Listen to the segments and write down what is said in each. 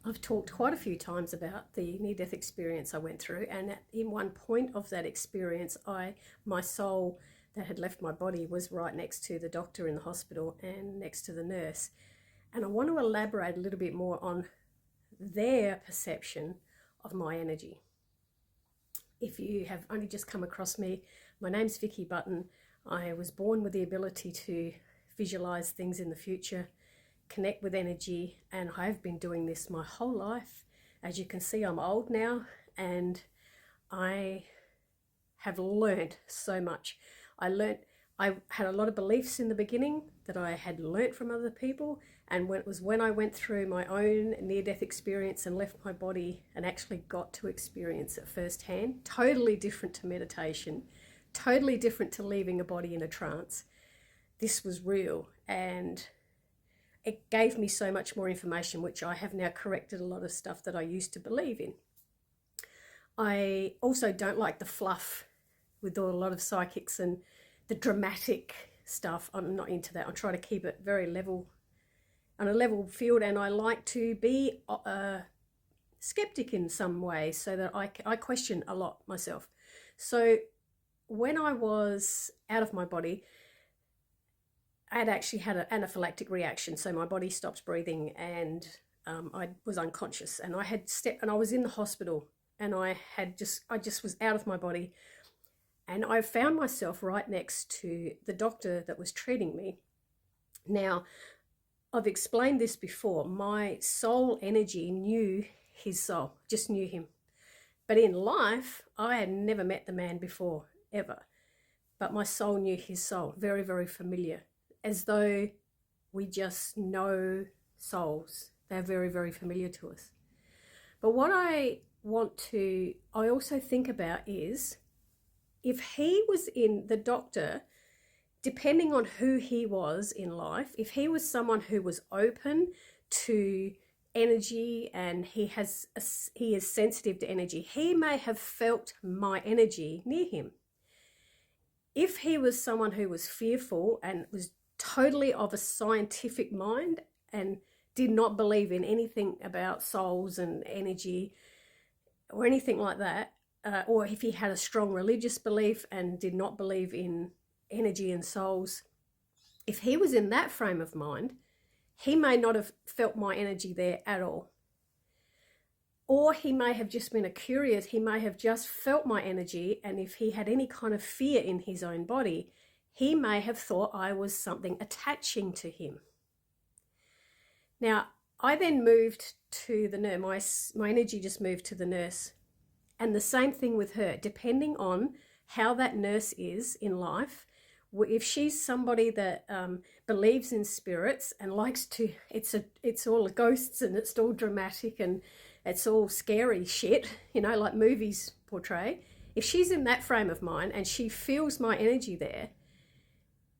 I've talked quite a few times about the near-death experience I went through, and in one point of that experience, my soul that had left my body was right next to the doctor in the hospital and next to the nurse. And I want to elaborate a little bit more on their perception of my energy. If you have only just come across me, my name's Vicky Button. I was born with the ability to visualize things in the future, connect with energy, and I've been doing this my whole life. As you can see, I'm old now, and I have learned so much. I had a lot of beliefs in the beginning that I had learnt from other people, and when I went through my own near-death experience and left my body and actually got to experience it firsthand, totally different to meditation, totally different to leaving a body in a trance. This was real, and it gave me so much more information, which I have now corrected a lot of stuff that I used to believe in. I also don't like the fluff with a lot of psychics and the dramatic stuff. I'm not into that. I try to keep it very level, on a level field, and I like to be a skeptic in some way, so that I question a lot myself. So when I was out of my body, I had actually had an anaphylactic reaction, so my body stopped breathing, and I was unconscious, and I was in the hospital, and I just was out of my body, and I found myself right next to the doctor that was treating me. Now, I've explained this before. My soul energy knew his soul, just knew him. But in life, I had never met the man before, ever. But my soul knew his soul, very, very familiar, as though we just know souls. They're very, very familiar to us. But what I also think about is, if he was in the doctor, depending on who he was in life, if he was someone who was open to energy and he is sensitive to energy, he may have felt my energy near him. If he was someone who was fearful and was totally of a scientific mind and did not believe in anything about souls and energy or anything like that, or if he had a strong religious belief and did not believe in energy and souls, if he was in that frame of mind, he may not have felt my energy there at all. Or he may have just been he may have just felt my energy, and if he had any kind of fear in his own body, he may have thought I was something attaching to him. Now, I then moved to the nurse. My energy just moved to the nurse. And the same thing with her, depending on how that nurse is in life. If she's somebody that believes in spirits and likes to, it's all ghosts and it's all dramatic and it's all scary shit, like movies portray. If she's in that frame of mind and she feels my energy there,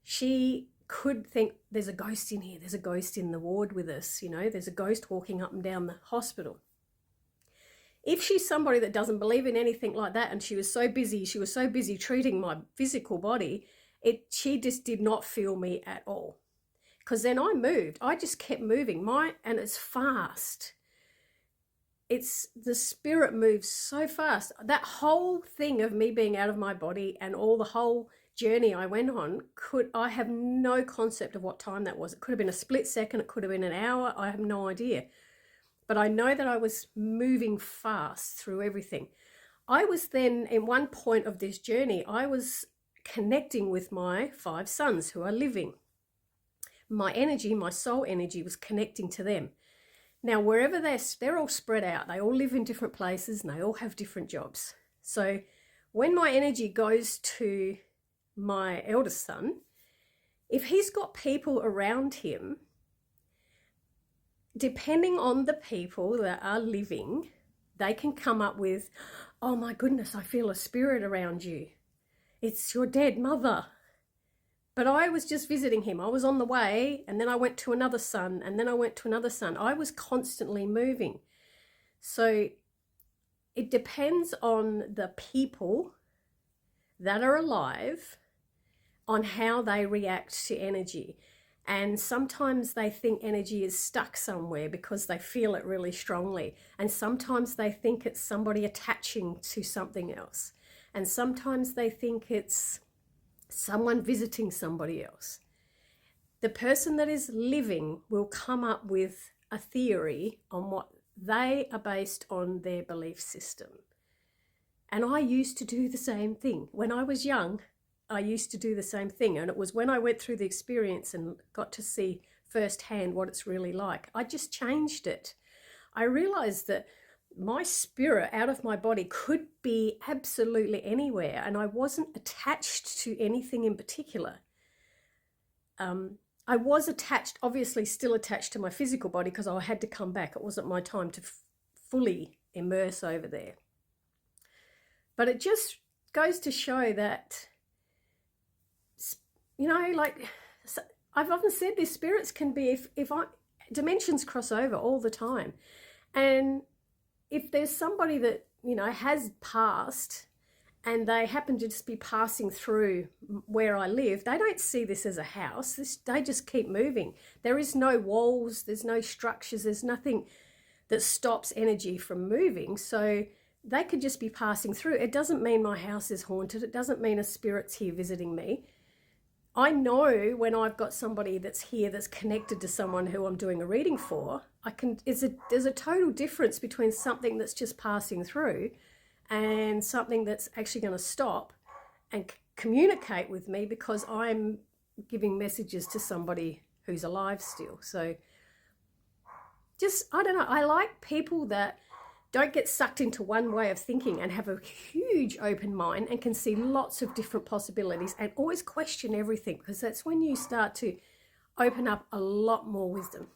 she could think there's a ghost in here, there's a ghost in the ward with us, there's a ghost walking up and down the hospital. If she's somebody that doesn't believe in anything like that, and she was so busy treating my physical body, she just did not feel me at all. Because then I just kept moving, and it's fast. The spirit moves so fast. That whole thing of me being out of my body and the whole journey I went on, I have no concept of what time that was. It could have been a split second, it could have been an hour, I have no idea. But I know that I was moving fast through everything. I was then, in one point of this journey, I was connecting with my 5 sons who are living. My energy, my soul energy, was connecting to them. Now, wherever they're all spread out. They all live in different places and they all have different jobs. So when my energy goes to my eldest son, if he's got people around him, depending on the people that are living, they can come up with, oh my goodness, I feel a spirit around you. It's your dead mother. But I was just visiting him. I was on the way, and then I went to another son, and then I went to another son. I was constantly moving. So it depends on the people that are alive, on how they react to energy. And sometimes they think energy is stuck somewhere because they feel it really strongly. And sometimes they think it's somebody attaching to something else. And sometimes they think it's someone visiting somebody else. The person that is living will come up with a theory on what they are based on their belief system. And I used to do the same thing. When I was young, I used to do the same thing. And it was when I went through the experience and got to see firsthand what it's really like, I just changed it. I realized that my spirit out of my body could be absolutely anywhere, and I wasn't attached to anything in particular. I was attached, obviously still attached to my physical body because I had to come back. It wasn't my time to fully immerse over there. But it just goes to show that, you know, like I've often said this, spirits can be, dimensions cross over all the time. And if there's somebody that, you know, has passed and they happen to just be passing through where I live, they don't see this as a house. They just keep moving. There is no walls, there's no structures, there's nothing that stops energy from moving. So they could just be passing through. It doesn't mean my house is haunted. It doesn't mean a spirit's here visiting me. I know when I've got somebody that's here that's connected to someone who I'm doing a reading for, there's a total difference between something that's just passing through and something that's actually going to stop and communicate with me because I'm giving messages to somebody who's alive still. So just, I don't know, I like people that don't get sucked into one way of thinking and have a huge open mind and can see lots of different possibilities and always question everything, because that's when you start to open up a lot more wisdom.